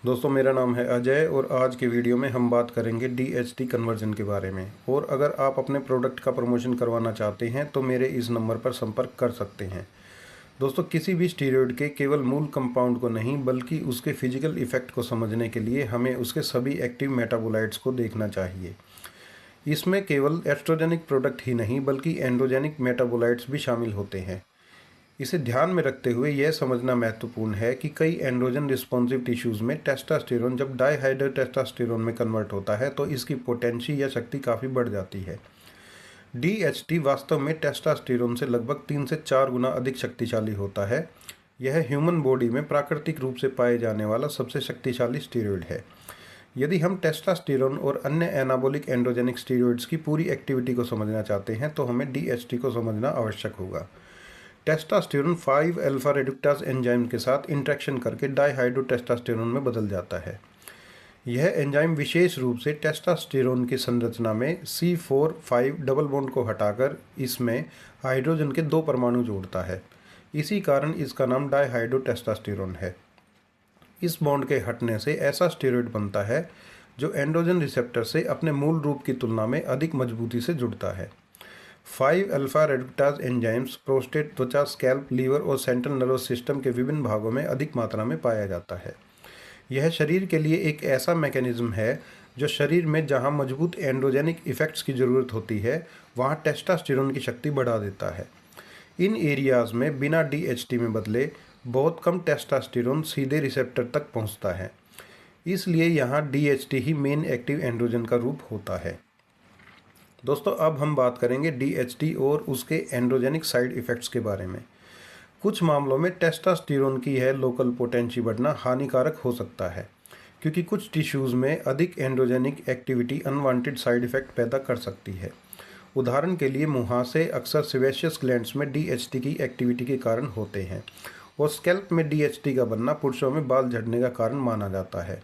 दोस्तों, मेरा नाम है अजय और आज के वीडियो में हम बात करेंगे DHT कन्वर्जन के बारे में। और अगर आप अपने प्रोडक्ट का प्रमोशन करवाना चाहते हैं तो मेरे इस नंबर पर संपर्क कर सकते हैं। दोस्तों, किसी भी स्टीरॉयड के केवल मूल कंपाउंड को नहीं बल्कि उसके फिजिकल इफेक्ट को समझने के लिए हमें उसके सभी एक्टिव मेटाबोलाइट्स को देखना चाहिए। इसमें केवल एस्ट्रोजेनिक प्रोडक्ट ही नहीं बल्कि एंड्रोजेनिक मेटाबोलाइट्स भी शामिल होते हैं। इसे ध्यान में रखते हुए यह समझना महत्वपूर्ण है कि कई एंड्रोजन रिस्पॉन्सिव टिश्यूज़ में टेस्टोस्टेरोन जब डाईहाइड्रोटेस्टोस्टेरोन में कन्वर्ट होता है तो इसकी पोटेंसी या शक्ति काफ़ी बढ़ जाती है। DHT वास्तव में टेस्टोस्टेरोन से लगभग 3 से 4 गुना अधिक शक्तिशाली होता है। यह ह्यूमन बॉडी में प्राकृतिक रूप से पाए जाने वाला सबसे शक्तिशाली स्टीरॉयड है। यदि हम टेस्टोस्टेरोन और अन्य एनाबॉलिक एंड्रोजेनिक स्टीरॉयड्स की पूरी एक्टिविटी को समझना चाहते हैं तो हमें DHT को समझना आवश्यक होगा। टेस्टोस्टेरोन 5 अल्फा रेडुक्टास एंजाइम के साथ इंटरेक्शन करके डाईहाइड्रोटेस्टोस्टेरोन में बदल जाता है। यह एंजाइम विशेष रूप से टेस्टोस्टेरोन की संरचना में C4-5 डबल बॉन्ड को हटाकर इसमें हाइड्रोजन के 2 परमाणु जोड़ता है। इसी कारण इसका नाम डाईहाइड्रोटेस्टोस्टेरोन है। इस बॉन्ड के हटने से ऐसा स्टेरॉयड बनता है जो एंड्रोजन रिसेप्टर से अपने मूल रूप की तुलना में अधिक मजबूती से जुड़ता है। 5 अल्फा रेडुक्टास एंजाइम्स प्रोस्टेट, त्वचा, स्कैल्प, लीवर और सेंट्रल नर्वस सिस्टम के विभिन्न भागों में अधिक मात्रा में पाया जाता है। यह शरीर के लिए एक ऐसा मैकेनिज्म है जो शरीर में जहां मजबूत एंड्रोजेनिक इफेक्ट्स की ज़रूरत होती है वहां टेस्टोस्टेरोन की शक्ति बढ़ा देता है। इन एरियाज में बिना DHT में बदले बहुत कम टेस्टोस्टेरोन सीधे रिसेप्टर तक पहुंचता है। इसलिए यहाँ DHT ही मेन एक्टिव एंड्रोजन का रूप होता है। दोस्तों, अब हम बात करेंगे DHT और उसके एंड्रोजेनिक साइड इफ़ेक्ट्स के बारे में। कुछ मामलों में टेस्टोस्टेरोन की यह लोकल पोटेंसी बढ़ना हानिकारक हो सकता है क्योंकि कुछ टिश्यूज़ में अधिक androgenic activity unwanted side effect पैदा कर सकती है। उदाहरण के लिए मुहासे अक्सर सेबेशियस ग्लैंड्स में DHT की एक्टिविटी के कारण होते हैं और स्कैल्प में DHT का बनना पुरुषों में बाल झड़ने का कारण माना जाता है।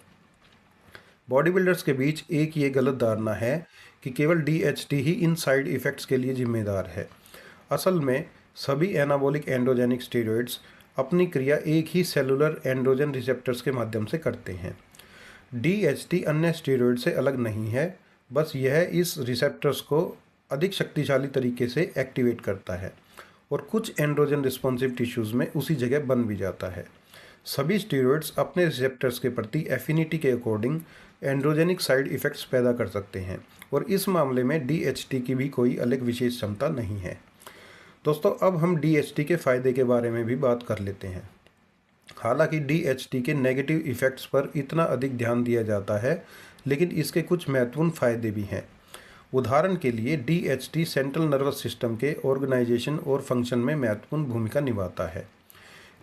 बॉडी बिल्डर्स के बीच एक ये गलत धारणा है कि केवल DHT ही इन साइड इफ़ेक्ट्स के लिए जिम्मेदार है। असल में सभी एनाबॉलिक एंड्रोजेनिक स्टेरॉयड्स अपनी क्रिया एक ही सेलुलर एंड्रोजन रिसेप्टर्स के माध्यम से करते हैं। DHT अन्य स्टेरॉयड से अलग नहीं है, बस यह इस रिसेप्टर्स को अधिक शक्तिशाली तरीके से एक्टिवेट करता है और कुछ एंड्रोजन रिस्पॉन्सिव टिश्यूज़ में उसी जगह बन भी जाता है। सभी स्टेरॉयड्स अपने रिसेप्टर्स के प्रति एफिनिटी के अकॉर्डिंग एंड्रोजेनिक साइड इफ़ेक्ट्स पैदा कर सकते हैं और इस मामले में DHT की भी कोई अलग विशेष क्षमता नहीं है। दोस्तों, अब हम DHT के फ़ायदे के बारे में भी बात कर लेते हैं। हालांकि DHT के नेगेटिव इफ़ेक्ट्स पर इतना अधिक ध्यान दिया जाता है, लेकिन इसके कुछ महत्वपूर्ण फ़ायदे भी हैं। उदाहरण के लिए DHT सेंट्रल नर्वस सिस्टम के ऑर्गेनाइजेशन और फंक्शन में महत्वपूर्ण भूमिका निभाता है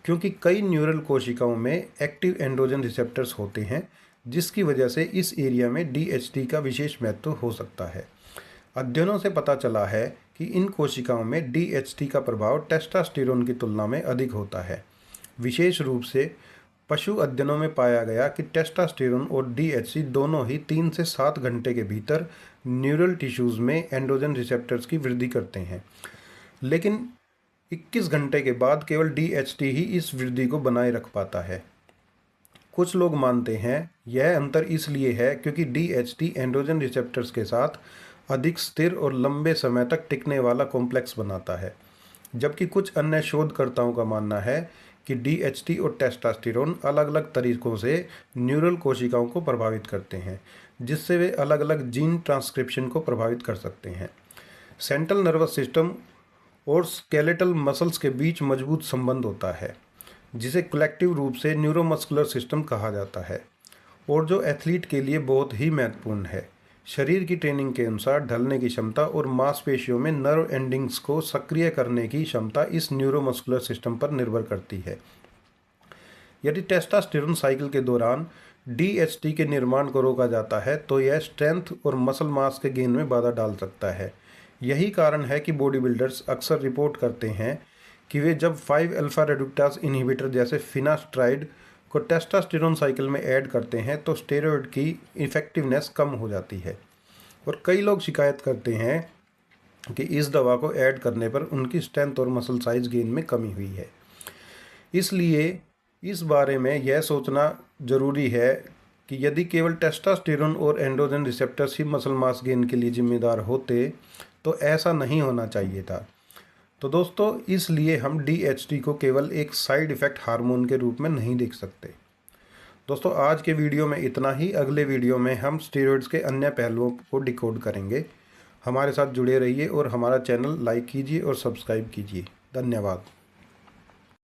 क्योंकि कई न्यूरल कोशिकाओं में एक्टिव एंड्रोजन रिसेप्टर्स होते हैं जिसकी वजह से इस एरिया में DHT का विशेष महत्व हो सकता है। अध्ययनों से पता चला है कि इन कोशिकाओं में DHT का प्रभाव टेस्टोस्टेरोन की तुलना में अधिक होता है। विशेष रूप से पशु अध्ययनों में पाया गया कि टेस्टोस्टेरोन और DHT दोनों ही 3 से 7 घंटे के भीतर न्यूरल टिश्यूज़ में एंड्रोजन रिसेप्टर्स की वृद्धि करते हैं, लेकिन 21 घंटे के बाद केवल DHT ही इस वृद्धि को बनाए रख पाता है। कुछ लोग मानते हैं यह अंतर इसलिए है क्योंकि DHT एंड्रोजन रिसेप्टर्स के साथ अधिक स्थिर और लंबे समय तक टिकने वाला कॉम्प्लेक्स बनाता है, जबकि कुछ अन्य शोधकर्ताओं का मानना है कि DHT और टेस्टोस्टेरोन अलग अलग तरीकों से न्यूरल कोशिकाओं को प्रभावित करते हैं, जिससे वे अलग अलग जीन ट्रांसक्रिप्शन को प्रभावित कर सकते हैं। सेंट्रल नर्वस सिस्टम और स्केलेटल मसल्स के बीच मजबूत संबंध होता है जिसे कलेक्टिव रूप से न्यूरोमस्कुलर सिस्टम कहा जाता है और जो एथलीट के लिए बहुत ही महत्वपूर्ण है। शरीर की ट्रेनिंग के अनुसार ढलने की क्षमता और मांसपेशियों में नर्व एंडिंग्स को सक्रिय करने की क्षमता इस न्यूरोमस्कुलर सिस्टम पर निर्भर करती है। यदि टेस्टोस्टेरोन साइकिल के दौरान DHT के निर्माण को रोका जाता है तो यह स्ट्रेंथ और मसल मास के गेन में बाधा डाल सकता है। यही कारण है कि बॉडी बिल्डर्स अक्सर रिपोर्ट करते हैं कि वे जब 5 अल्फा रेडुक्टास इनहिबिटर जैसे फिनास्ट्राइड को टेस्टोस्टेरोन साइकिल में ऐड करते हैं तो स्टेरॉयड की इफ़ेक्टिवनेस कम हो जाती है और कई लोग शिकायत करते हैं कि इस दवा को ऐड करने पर उनकी स्ट्रेंथ और मसल साइज गेन में कमी हुई है। इसलिए इस बारे में यह सोचना ज़रूरी है कि यदि केवल टेस्टोस्टेरोन और एंड्रोजन रिसेप्टर्स ही मसल मास गेन के लिए जिम्मेदार होते तो ऐसा नहीं होना चाहिए था। तो दोस्तों, इसलिए हम DHT को केवल एक साइड इफ़ेक्ट हार्मोन के रूप में नहीं देख सकते। दोस्तों, आज के वीडियो में इतना ही। अगले वीडियो में हम स्टेरॉइड्स के अन्य पहलुओं को डिकोड करेंगे। हमारे साथ जुड़े रहिए और हमारा चैनल लाइक कीजिए और सब्सक्राइब कीजिए। धन्यवाद।